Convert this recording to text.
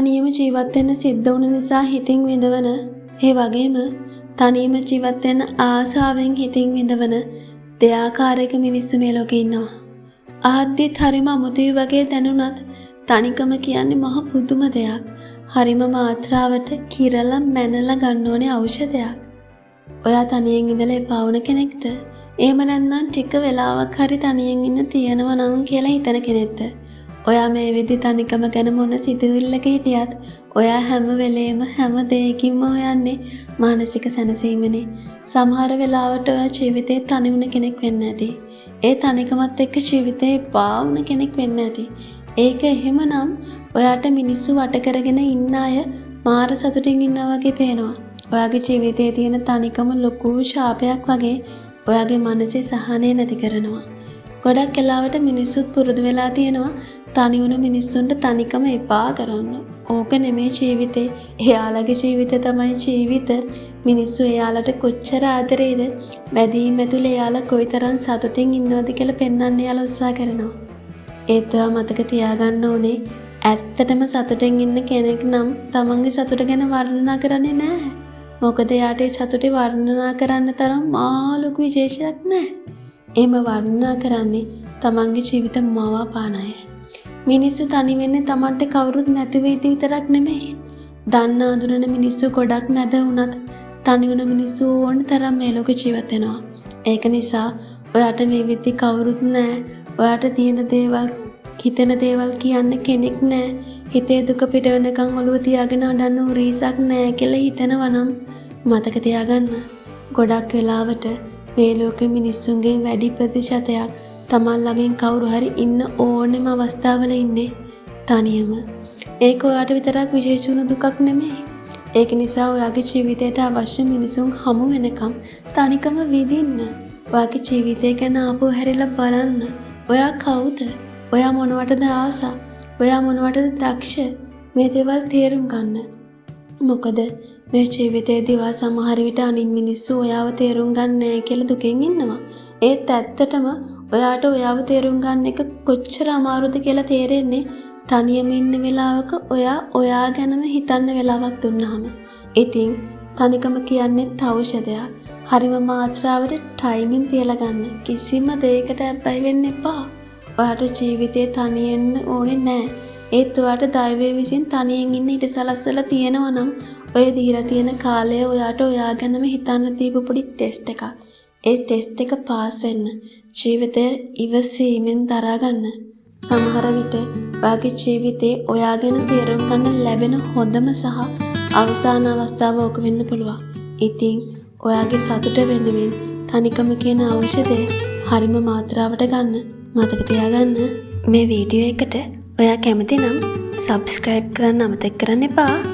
තනියම ජීවත් වෙන්න සිද්ධ වුණ නිසා හිතින් විඳවන, ඒ වගේම තනියම ජීවත් වෙන්න ආසාවෙන් හිතින් විඳවන දෙයාකාරයක මිනිස්සු මේ ලෝකේ ඉන්නවා. ආද්දිත් හරිම අමුතුයි වගේ දැනුණත් තනිකම කියන්නේ මහ පුදුම දෙයක්. හරිම මාත්‍රාවට කිරලා මැනලා ගන්න ඕනේ ඖෂධයක්. ඔයා තනියෙන් ඉඳලා එපා වුණ කෙනෙක්ද? එහෙම නැත්නම් ටික වෙලාවක් හරි තනියෙන් ඉන්න තියෙනවා නම් කියලා හිතන කෙනෙක්ද? ඔයා මේ වෙද්දි තනිකම ගැන මොන සිතුවිල්ලක හිටියත් ඔයා හැම වෙලේම හැම දෙයකින්ම හොයන්නේ මානසික සැනසීමනේ. සමහර වෙලාවට ඔයා ජීවිතේ තනි වුණ කෙනෙක් වෙන්න ඇති. ඒ තනිකමත් එක්ක ජීවිතේ එපා වුණ කෙනෙක් වෙන්න ඇති. ඒක එහෙමනම් ඔයාට මිනිස්සු වට කරගෙන ඉන්න අය මාර සතුටින් ඉන්නා වගේ පේනවා. ඔයාගේ ජීවිතයේ තියෙන තනිකම ලොකු ශාපයක් වගේ ඔයාගේ මනසේ සහනය නැති කරනවා. ගොඩක් වෙලාවට මිනිස්සුත් පුරුදු වෙලා තියෙනවා තනි වුණ මිනිස්සුන්ට තනිකම එපා කරන්න. ඕක නෙමේ ජීවිතේ. එයාලගේ ජීවිතේ තමයි ජීවිත. මිනිස්සු එයාලට කොච්චර ආදරේද? බැඳීම් ඇතුලේ එයාලා කොයිතරම් සතුටින් ඉන්නවද කියලා පෙන්වන්න එයාලා උත්සාහ කරනවා. ඒත් ඔයා මතක තියාගන්න ඕනේ ඇත්තටම සතුටින් ඉන්න කෙනෙක් නම් තමන්ගේ සතුට ගැන වර්ණනා කරන්නේ නැහැ. මොකද එයාට ඒ සතුටේ වර්ණනා කරන්න තරම් මහා ලොකු විශේෂයක් නැහැ. එහෙම වර්ණනා කරන්නේ තමන්ගේ ජීවිත මවාපාන අය. මිනිස්සු තනි වෙන්නේ තමන්ට කවුරුත් නැති වෙයිද විතරක් නෙමෙයි. දන්න අඳුරන මිනිස්සු ගොඩක් මැද වුණත් තනි වුණ මිනිස්සු ඕන තරම් මේ ලෝකේ ජීවත් වෙනවා. ඒක නිසා ඔයාට මේ විදිහට කවුරුත් නැහැ. ඔයාට තියෙන දේවල් හිතෙන දේවල් කියන්න කෙනෙක් නැහැ. හිතේ දුක පිට වෙනකන් ඔළුව තියාගෙන අඬන්න උරීසක් නැහැ කියලා හිතනවා නම් මතක තියාගන්න. ගොඩක් වෙලාවට මේ ලෝකෙ මිනිස්සුන්ගෙන් වැඩි ප්‍රතිශතයක් තමන් ළඟින් කවුරු හරි ඉන්න ඕනෙම අවස්ථාවල ඉන්නේ තනියම. ඒක ඔයාට විතරක් විශේෂ වුණු දුකක් නෙමෙයි. ඒක නිසා ඔයාගේ ජීවිතයට අවශ්‍ය මිනිසුන් හමු වෙනකම් තනිකම විඳින්න. ඔයාගේ ජීවිතය ගැන ආපහු හැරිලා බලන්න. ඔයා කවුද? ඔයා මොනවටද ආස? ඔයා මොනවටද දක්ෂ? මේ දේවල් තේරුම් ගන්න. මොකද මේ ජීවිතේදී වා සමහර විට අනිත් මිනිස්සු ඔයාව තේරුම් ගන්න නැහැ කියලා දුකෙන් ඉන්නවා. ඒත් ඇත්තටම ඔයාට ඔයාව තේරුම් ගන්න එක කොච්චර අමාරුද කියලා තේරෙන්නේ තනියම ඉන්න වෙලාවක ඔයා ගැනම හිතන්න වෙලාවක් දුන්නාම. ඉතින් තනිකම කියන්නේ ඖෂධයක්. හරිම මාත්‍රාවට ටයිමින් තියලා ගන්න. කිසිම දෙයකට අප්පයි වෙන්න එපා. ඔයාට ජීවිතේ තනියෙන් ඕනේ නැහැ. ඒත් ඔයාට දෛවයේ විසින් තනියෙන් ඉන්න ඉඩ සලස්සලා තියෙනවා නම් ඔය දීලා තියෙන කාලය ඔයාට ඔයා ගැනම හිතන්න දීපු පොඩි ටෙස්ට් එකක්. ඒ ටෙස්ට් එක පාස් වෙන්න ජීවිතය ඉවසීමෙන් දරා ගන්න. සමහර විට ඔයාගේ ජීවිතේ ඔයා ගැන තේරුම් ගන්න ලැබෙන හොඳම සහ අවසාන අවස්ථාව ඕක වෙන්න පුළුවන්. ඉතින් ඔයාගේ සතුට වෙනුවෙන් තනිකම කියන ඖෂධය හරිම මාත්‍රාවට ගන්න. මතක තියාගන්න. මේ වීඩියෝ එකට ඔයා කැමති නම් subscribe කරන්න අමතක කරන්න එපා.